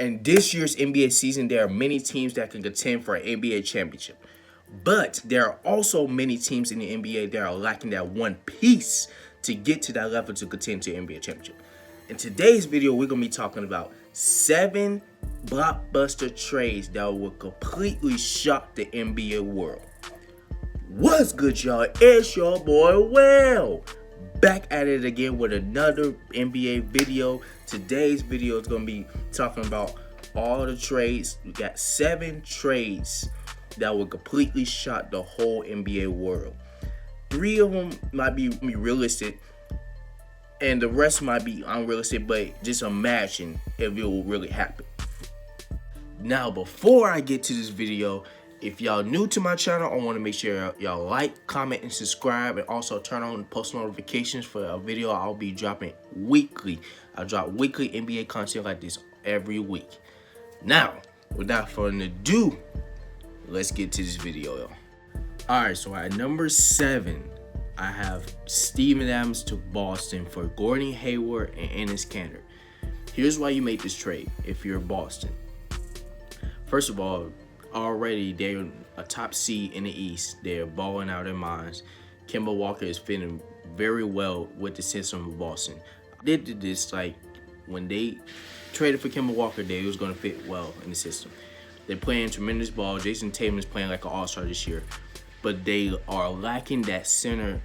In this year's NBA season, there are many teams that can contend for an NBA championship. But there are also many teams in the NBA that are lacking that one piece to get to that level to contend to the NBA championship. In today's video, we're going to be talking about 7 blockbuster trades that will completely shock the NBA world. What's good, y'all? It's your boy Will, back at it again with another NBA video. Today's video is going to be talking about all the trades. We got 7 trades that will completely shock the whole NBA world. 3 of them might be realistic, and the rest might be unrealistic, but just imagine if it will really happen. Now, before I get to this video, if y'all new to my channel, I want to make sure y'all like, comment, and subscribe, and also turn on post notifications for a video I'll be dropping weekly. I drop weekly NBA content like this every week. Now, without further ado, let's get to this video, y'all. Alright, so at number 7, I have Steven Adams to Boston for Gordon Hayward and Enes Kanter. Here's why you make this trade if you're Boston. First of all, already they're a top seed in the East. They're balling out their minds. Kemba Walker is fitting very well with the system of Boston. They did this like when they traded for Kemba Walker, they was going to fit well in the system. They're playing tremendous ball. Jason Tatum is playing like an all-star this year, but they are lacking that center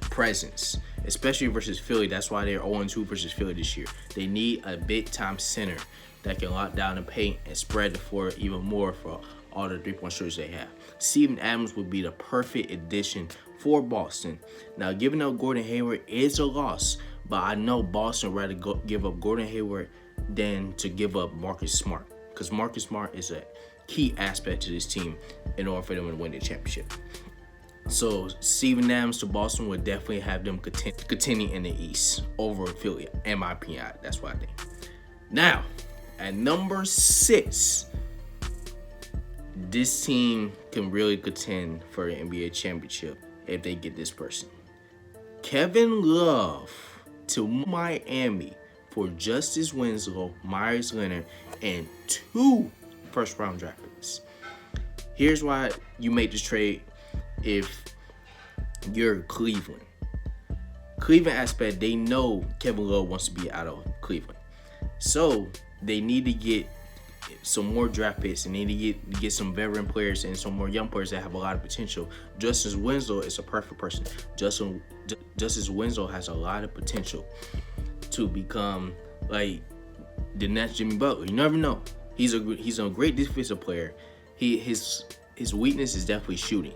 presence, especially versus Philly. That's why they're 0-2 versus Philly this year. They need a big-time center that can lock down the paint and spread the floor even more for all the three-point shooters they have. Steven Adams would be the perfect addition for Boston. Now, giving up Gordon Hayward is a loss, but I know Boston would rather give up Gordon Hayward than to give up Marcus Smart, because Marcus Smart is a key aspect to this team in order for them to win the championship. So Steven Adams to Boston would definitely have them contending in the East over Philly, in my opinion. That's what I think. Now, at number 6, this team can really contend for the NBA championship if they get this person. Kevin Love to Miami for Justice Winslow, Myers Leonard, and 2 first-round draft picks. Here's why you make this trade if you're Cleveland. Cleveland aspect, they know Kevin Love wants to be out of Cleveland. So they need to get some more draft picks, and they need to get some veteran players and some more young players that have a lot of potential. Justice Winslow is a perfect person. Justice Winslow has a lot of potential to become like the next Jimmy Butler. You never know. He's a great defensive player. His weakness is definitely shooting.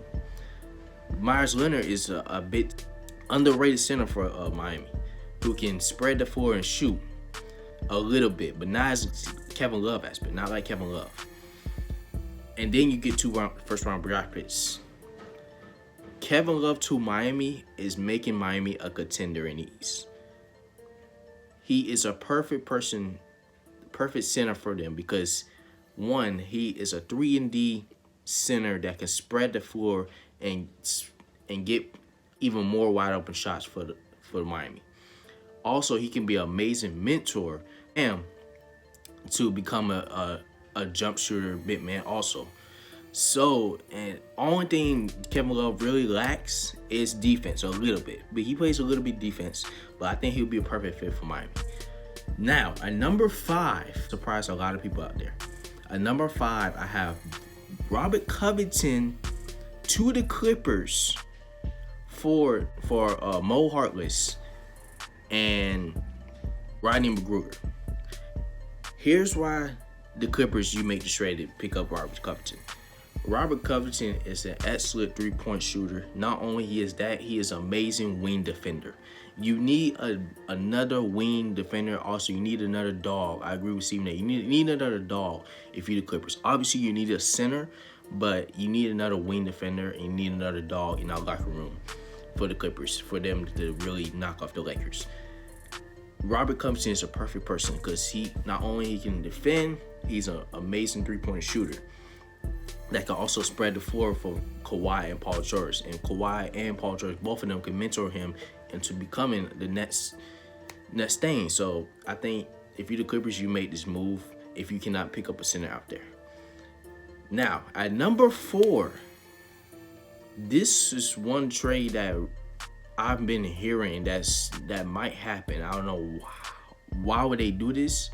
Myers Leonard is a bit underrated center for Miami, who can spread the floor and shoot a little bit, but not as Kevin Love aspect, not like Kevin Love. And then you get 2 first-round draft picks. Kevin Love to Miami is making Miami a contender in the East. He is a perfect center for them because, one, he is a 3-and-D center that can spread the floor and get even more wide open shots for Miami. Also, he can be an amazing mentor and to become a jump shooter big man also. So, and only thing Kevin Love really lacks is defense a little bit. But he plays a little bit defense, but I think he'll be a perfect fit for Miami. Now, at number 5, surprised a lot of people out there. At number 5, I have Robert Covington to the Clippers for Mo Harkless and Rodney McGruder. Here's why the Clippers, you make the trade to pick up Robert Covington. Robert Covington is an excellent 3-point shooter. Not only is that, he is an amazing wing defender. You need another wing defender. Also, you need another dog. I agree with Steven that you need another dog if you're the Clippers. Obviously, you need a center, but you need another wing defender and you need another dog in our locker room for the Clippers, for them to really knock off the Lakers. Robert Covington is a perfect person because he not only he can defend, he's an amazing 3-point shooter that can also spread the floor for Kawhi and Paul George. And Kawhi and Paul George, both of them can mentor him into becoming the next thing. So I think if you're the Clippers, you make this move if you cannot pick up a center out there. Now, at number 4, this is one trade that I've been hearing that might happen. I don't know why would they do this.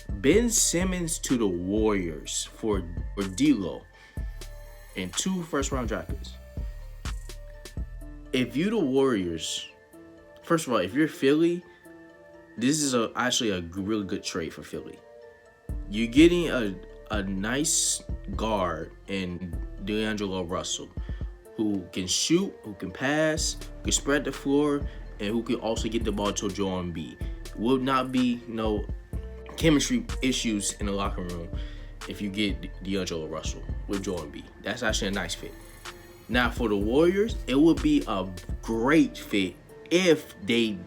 Ben Simmons to the Warriors for D'Lo and 2 first-round draft picks. If you the Warriors, first of all, if you're Philly, this is actually a really good trade for Philly. You're getting a nice guard in D'Angelo Russell, who can shoot, who can pass, who can spread the floor, and who can also get the ball to Joel Embiid. Will not be no chemistry issues in the locker room if you get D'Angelo Russell with Joel Embiid. That's actually a nice fit. Now for the Warriors, it would be a great fit if they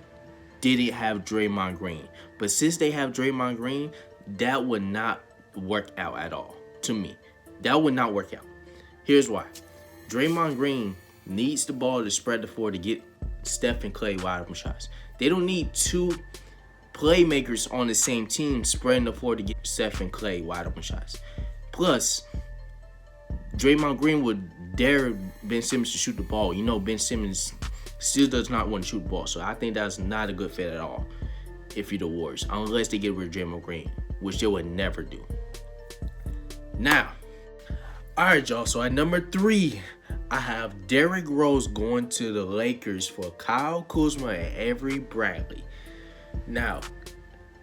didn't have Draymond Green. But since they have Draymond Green, that would not work out at all to me. That would not work out. Here's why. Draymond Green needs the ball to spread the floor to get Steph and Clay wide open shots. They don't need 2 playmakers on the same team spreading the floor to get Steph and Clay wide open shots. Plus, Draymond Green would dare Ben Simmons to shoot the ball. You know, Ben Simmons still does not want to shoot the ball. So I think that's not a good fit at all if you're the Warriors, unless they get rid of Draymond Green, which they would never do. Now, all right, y'all. So at number 3, I have Derrick Rose going to the Lakers for Kyle Kuzma and Avery Bradley. Now,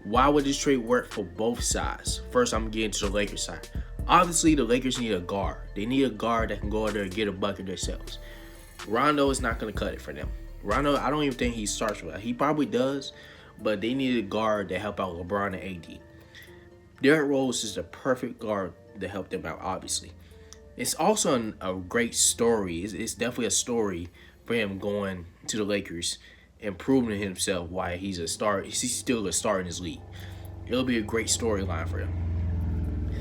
why would this trade work for both sides? First, I'm getting to the Lakers side. Obviously, the Lakers need a guard. They need a guard that can go out there and get a bucket themselves. Rondo is not going to cut it for them. Rondo, I don't even think he starts with that. He probably does, but they need a guard to help out LeBron and AD. Derrick Rose is the perfect guard to help them out, obviously. It's also a great story. It's definitely a story for him going to the Lakers and proving to himself why he's a star. He's still a star in his league. It'll be a great storyline for him.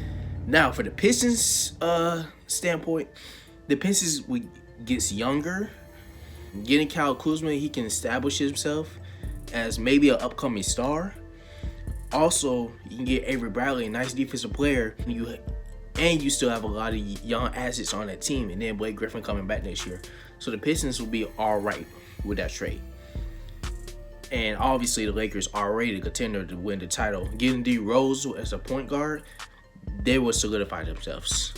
Now, for the Pistons standpoint, the Pistons gets younger. Getting Kyle Kuzma, he can establish himself as maybe an upcoming star. Also, you can get Avery Bradley, a nice defensive player, and you still have a lot of young assets on that team, and then Blake Griffin coming back next year. So the Pistons will be all right with that trade. And obviously, the Lakers are already the contender to win the title. Getting D Rose as a point guard, they will solidify themselves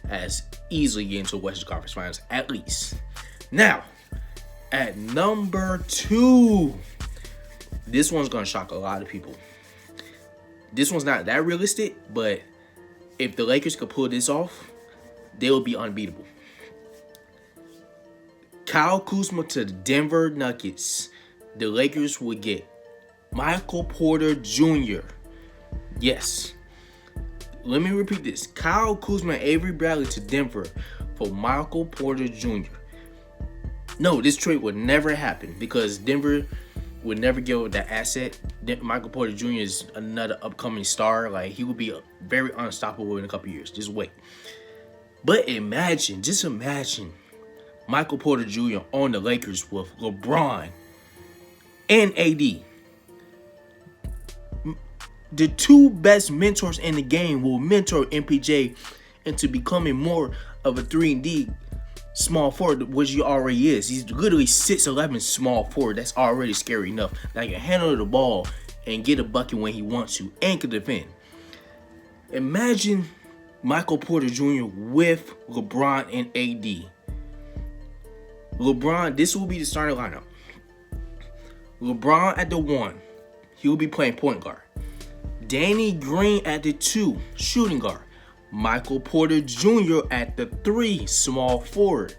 as easily getting to the Western Conference Finals, at least. Now, at number 2, this one's going to shock a lot of people. This one's not that realistic, but if the Lakers could pull this off, they will be unbeatable. Kyle Kuzma to the Denver Nuggets. The Lakers would get Michael Porter Jr. Yes. Let me repeat this. Kyle Kuzma and Avery Bradley to Denver for Michael Porter Jr. No, this trade would never happen because Denver would never give up that asset. Michael Porter Jr. is another upcoming star. Like, he would be very unstoppable in a couple years. Just wait. But just imagine Michael Porter Jr. on the Lakers with LeBron and AD. The 2 best mentors in the game will mentor MPJ into becoming more of a 3-and-D small forward, which he already is. He's literally 6'11" small forward. That's already scary enough. That can handle the ball and get a bucket when he wants to and can defend. Imagine Michael Porter Jr. with LeBron and AD. LeBron, this will be the starting lineup. LeBron at the 1. He will be playing point guard. Danny Green at the 2, shooting guard. Michael Porter Jr. at the 3, small forward.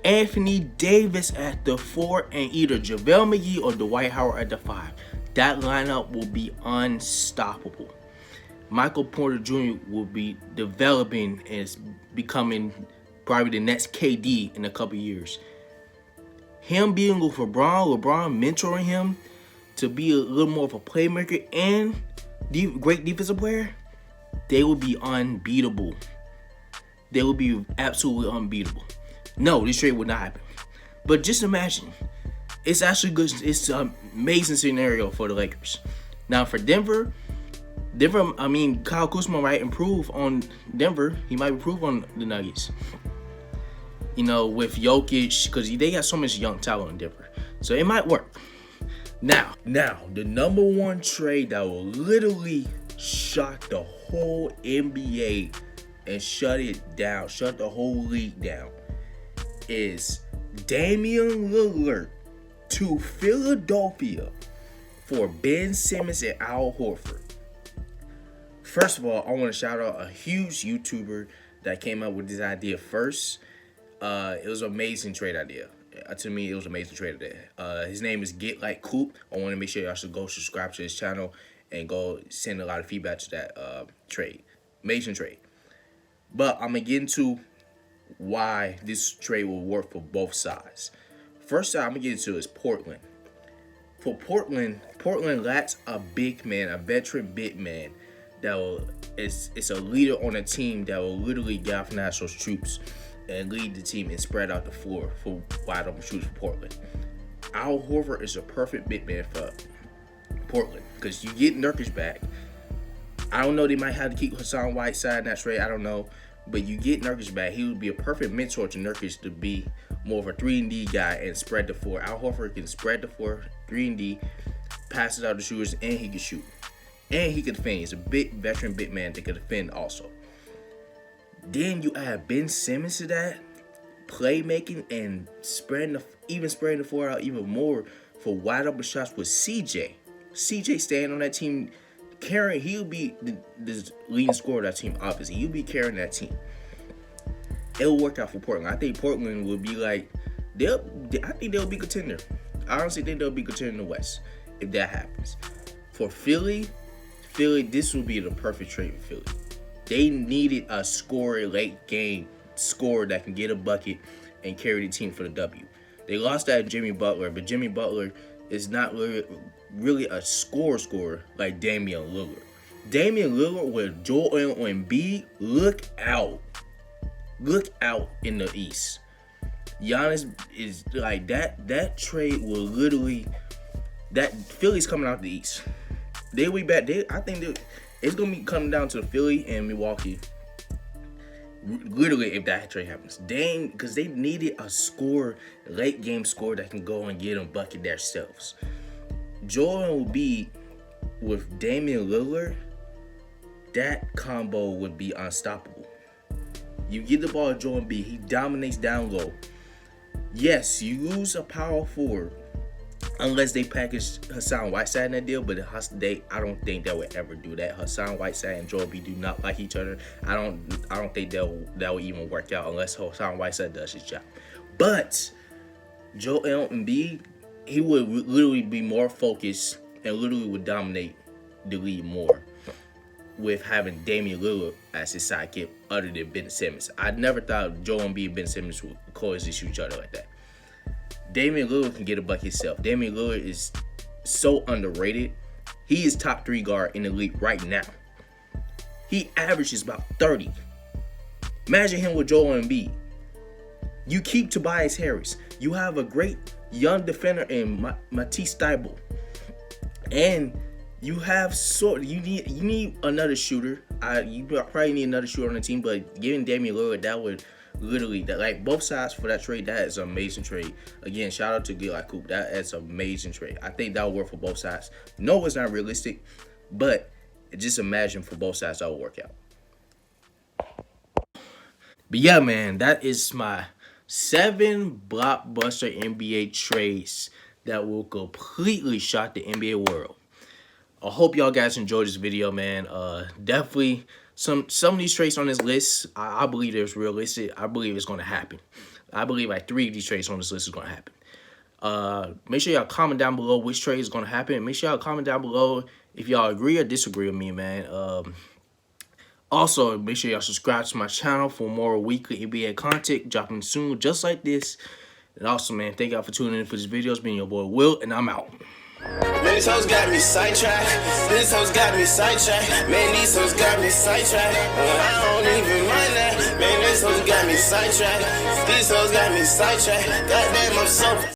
Anthony Davis at the 4, and either JaVale McGee or Dwight Howard at the 5. That lineup will be unstoppable. Michael Porter Jr. will be developing and becoming probably the next KD in a couple years. Him being with LeBron mentoring him to be a little more of a playmaker and great defensive player, they will be unbeatable. They will be absolutely unbeatable. No, this trade would not happen. But just imagine. It's actually good. It's an amazing scenario for the Lakers. Now for Denver, Denver, I mean, Kyle Kuzma might improve on Denver. He might improve on the Nuggets. You know, with Jokic, because they got so much young talent in Denver. So it might work. Now, the number one trade that will literally shock the whole NBA and shut it down, shut the whole league down, is Damian Lillard to Philadelphia for Ben Simmons and Al Horford. First of all, I want to shout out a huge YouTuber that came up with this idea first. It was an amazing trade idea. To me, it was an amazing trade idea. His name is Get Like Coop. I want to make sure y'all should go subscribe to his channel and go send a lot of feedback to that trade. Amazing trade. But I'm going to get into why this trade will work for both sides. First side I'm going to get into is Portland. For Portland lacks a big man, a veteran big man that will, it's a leader on a team that will literally galvanize those troops and lead the team and spread out the floor for wide open shooters for Portland. Al Horford is a perfect big man for Portland because you get Nurkic back. I don't know, they might have to keep Hassan Whiteside in that trade, I don't know. But you get Nurkic back, he would be a perfect mentor to Nurkic to be more of a 3-and-D guy and spread the floor. Al Horford can spread the floor, 3-and-D, pass it out to shooters, and he can shoot. And he can defend. He's a big veteran big man that can defend also. Then you add Ben Simmons to that, playmaking and spreading the floor out even more for wide open shots with CJ. CJ staying on that team, carrying. He'll be the leading scorer of that team. Obviously, he'll be carrying that team. It'll work out for Portland. I think Portland will be like I think they'll be a contender. I honestly think they'll be a contender in the West if that happens. For Philly, this will be the perfect trade for Philly. They needed a scorer, late game scorer that can get a bucket and carry the team for the W. They lost that Jimmy Butler, but Jimmy Butler is not really a scorer like Damian Lillard. Damian Lillard with Joel Embiid, look out. Look out in the East. Giannis is like that trade will literally, that Philly's coming out the East. They'll be back. I think it's going to be coming down to Philly and Milwaukee. Literally, if that trade happens. Because they needed a scorer, late game scorer that can go and get them bucket themselves. Joel Embiid with Damian Lillard, that combo would be unstoppable. You get the ball to Joel Embiid, he dominates down low. Yes, you lose a power forward unless they package Hassan Whiteside in that deal, but I don't think they would ever do that. Hassan Whiteside and Joel Embiid do not like each other. I don't think that will even work out unless Hassan Whiteside does his job. But Joel Embiid, he would literally be more focused and literally would dominate the league more with having Damian Lillard as his sidekick other than Ben Simmons. I never thought Joel Embiid and Ben Simmons would coexist with each other like that. Damian Lillard can get a bucket himself. Damian Lillard is so underrated. He is top 3 guard in the league right now. He averages about 30. Imagine him with Joel Embiid. You keep Tobias Harris. You have a great young defender in Matisse Thybulle. And you have you need another shooter. You probably need another shooter on the team, but giving Damian Lillard, that would literally, like, both sides for that trade, that is an amazing trade. Again, shout out to Get Like Coop. That is an amazing trade. I think that will work for both sides. No, it's not realistic, but just imagine for both sides that will work out. But yeah, man, that is my 7 blockbuster NBA trades that will completely shock the NBA world. I hope y'all guys enjoyed this video, man. Definitely some of these trades on this list, I believe there's realistic. I believe it's going to happen. I believe like 3 of these trades on this list is going to happen. Make sure y'all comment down below which trade is going to happen. Make sure y'all comment down below if y'all agree or disagree with me, man. Also, make sure y'all subscribe to my channel for more weekly NBA content dropping soon, just like this. And also, man, thank y'all for tuning in for this video. It's been your boy Will, and I'm out. Man, these hoes got me sidetracked. This hoes got me sidetracked. Man, these hoes got me sidetracked. I don't even mind that. Man, this hoes got me sidetracked. These hoes got me sidetracked. Goddamn, I'm so